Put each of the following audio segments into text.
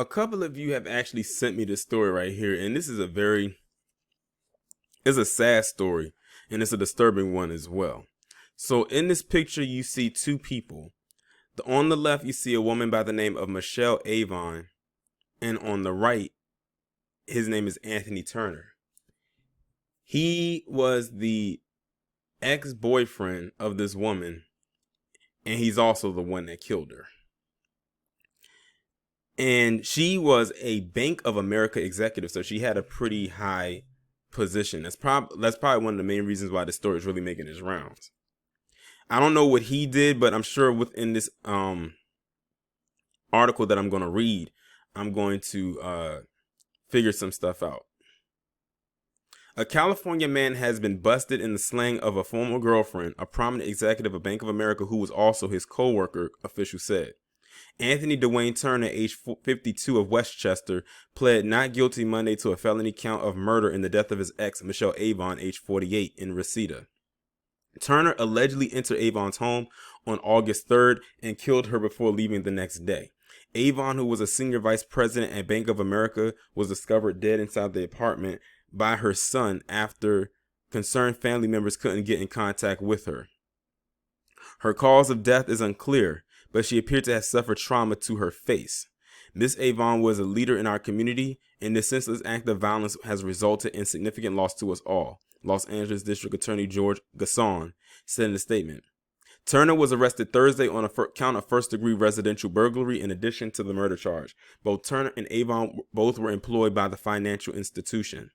a couple of you have actually sent me this story right here, and this is it's a sad story, and it's a disturbing one as well. So in this picture, you see two people. On the left, you see a woman by the name of Michelle Avon, and on the right, his name is Anthony Turner. He was the ex-boyfriend of this woman, and he's also the one that killed her. And she was a Bank of America executive, so she had a pretty high position. That's probably one of the main reasons why this story is really making its rounds. I don't know what he did, but I'm sure within this article that I'm going to read, I'm going to figure some stuff out. A California man has been busted in the slaying of a former girlfriend, a prominent executive of Bank of America who was also his co-worker, officials said. Anthony Dwayne Turner, age 52 of Westchester, pled not guilty Monday to a felony count of murder in the death of his ex, Michelle Avon, age 48, in Reseda. Turner allegedly entered Avon's home on August 3rd and killed her before leaving the next day. Avon, who was a senior vice president at Bank of America, was discovered dead inside the apartment by her son after concerned family members couldn't get in contact with her. Her cause of death is unclear, but she appeared to have suffered trauma to her face. Miss Avon was a leader in our community, and this senseless act of violence has resulted in significant loss to us all, Los Angeles District Attorney George Gasson said in a statement. Turner was arrested Thursday on a count of first-degree residential burglary in addition to the murder charge. Both Turner and Avon both were employed by the financial institution.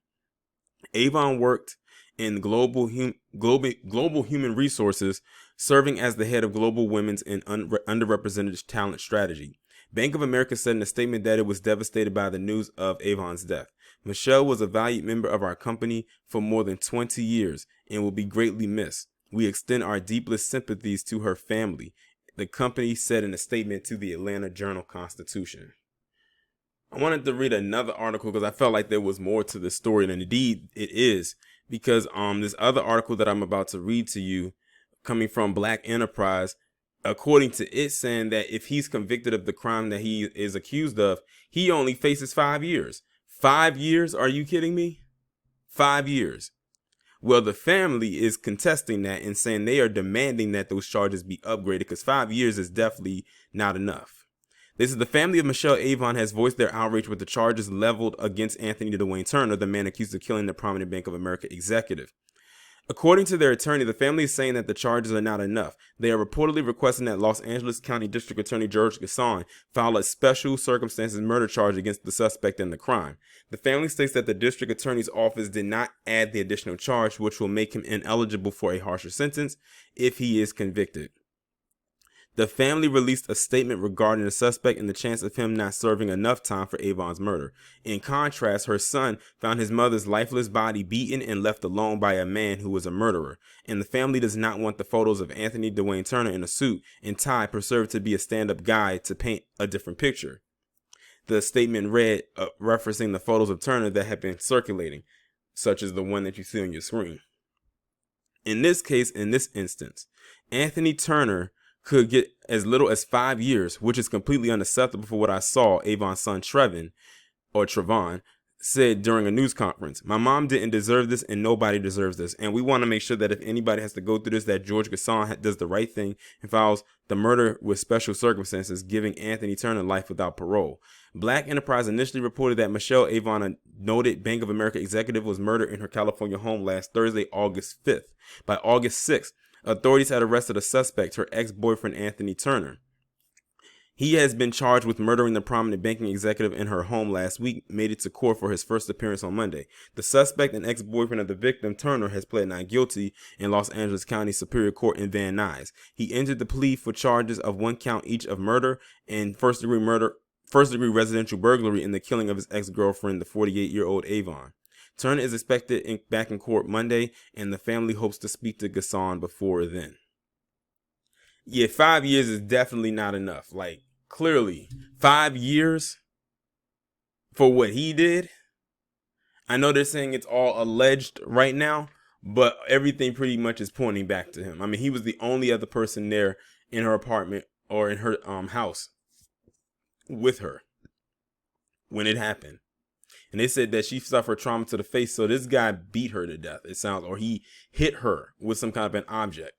Avon worked in global human resources, serving as the head of global women's and underrepresented talent strategy. Bank of America said in a statement that it was devastated by the news of Avon's death. Michelle was a valued member of our company for more than 20 years and will be greatly missed. We extend our deepest sympathies to her family, the company said in a statement to the Atlanta Journal-Constitution. I wanted to read another article because I felt like there was more to the story, and indeed it is, because this other article that I'm about to read to you, coming from Black Enterprise, according to it, saying that if he's convicted of the crime that he is accused of, he only faces 5 years. 5 years? Are you kidding me? 5 years. Well, the family is contesting that and saying they are demanding that those charges be upgraded because 5 years is definitely not enough. This is the family of Michelle Avon has voiced their outrage with the charges leveled against Anthony Dwayne Turner, the man accused of killing the prominent Bank of America executive. According to their attorney, the family is saying that the charges are not enough. They are reportedly requesting that Los Angeles County District Attorney George Gasson file a special circumstances murder charge against the suspect in the crime. The family states that the district attorney's office did not add the additional charge, which will make him ineligible for a harsher sentence if he is convicted. The family released a statement regarding the suspect and the chance of him not serving enough time for Avon's murder. In contrast, her son found his mother's lifeless body beaten and left alone by a man who was a murderer. And the family does not want the photos of Anthony Dwayne Turner in a suit and tie preserved to be a stand-up guide to paint a different picture. The statement read, referencing the photos of Turner that have been circulating, such as the one that you see on your screen. In this case, in this instance, Anthony Turner could get as little as 5 years, which is completely unacceptable for what I saw Avon's son Trevon said during a news conference. My mom didn't deserve this and nobody deserves this. And we want to make sure that if anybody has to go through this, that George Gasson does the right thing and files the murder with special circumstances, giving Anthony Turner life without parole. Black Enterprise initially reported that Michelle Avon, a noted Bank of America executive, was murdered in her California home last Thursday, August 5th. By August 6th, authorities had arrested a suspect, her ex-boyfriend Anthony Turner. He has been charged with murdering the prominent banking executive in her home last week, made it to court for his first appearance on Monday. The suspect and ex-boyfriend of the victim, Turner, has pled not guilty in Los Angeles County Superior Court in Van Nuys. He entered the plea for charges of 1 count each of murder and first-degree residential burglary in the killing of his ex-girlfriend, the 48-year-old Avon. Turner is expected back in court Monday, and the family hopes to speak to Gasson before then. Yeah, 5 years is definitely not enough. Like, clearly, 5 years for what he did. I know they're saying it's all alleged right now, but everything pretty much is pointing back to him. I mean, he was the only other person there in her apartment or in her house with her. when it happened. And they said that she suffered trauma to the face. So this guy beat her to death, it sounds, or he hit her with some kind of an object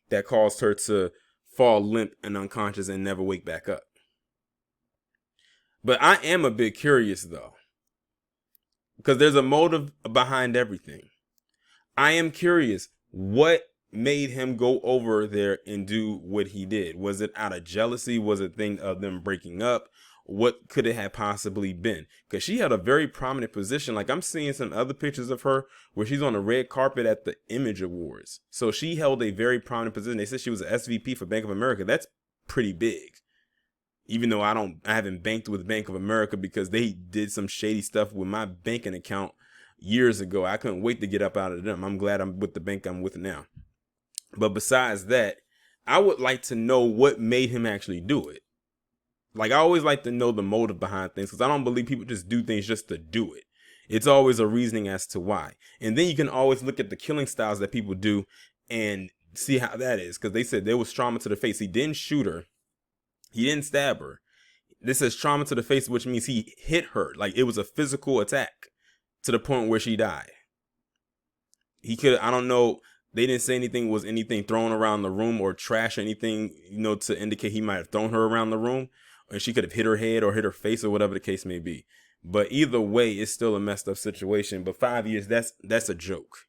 that caused her to fall limp and unconscious and never wake back up. But I am a bit curious, though, because there's a motive behind everything. I am curious, what made him go over there and do what he did? Was it out of jealousy? Was it a thing of them breaking up? What could it have possibly been? Because she had a very prominent position. Like, I'm seeing some other pictures of her where she's on the red carpet at the Image Awards. So she held a very prominent position. They said she was an SVP for Bank of America. That's pretty big. Even though I haven't banked with Bank of America because they did some shady stuff with my banking account years ago. I couldn't wait to get up out of them. I'm glad I'm with the bank I'm with now. But besides that, I would like to know what made him actually do it. Like, I always like to know the motive behind things, because I don't believe people just do things just to do it. It's always a reasoning as to why. And then you can always look at the killing styles that people do and see how that is. Because they said there was trauma to the face. He didn't shoot her. He didn't stab her. This is trauma to the face, which means he hit her. Like, it was a physical attack to the point where she died. He could, I don't know. They didn't say anything, was anything thrown around the room or trash or anything, to indicate he might have thrown her around the room. And she could have hit her head or hit her face or whatever the case may be. But either way, it's still a messed up situation. But 5 years, that's a joke.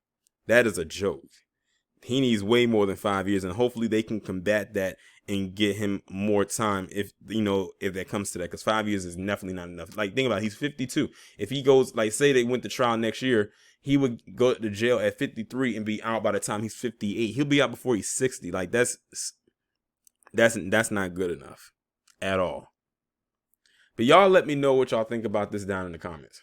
That is a joke. He needs way more than 5 years. And hopefully they can combat that and get him more time if that comes to that. Because 5 years is definitely not enough. Like, think about it. He's 52. If he goes, like, say they went to trial next year, he would go to jail at 53 and be out by the time he's 58. He'll be out before he's 60. Like, that's not good enough at all. But y'all let me know what y'all think about this down in the comments.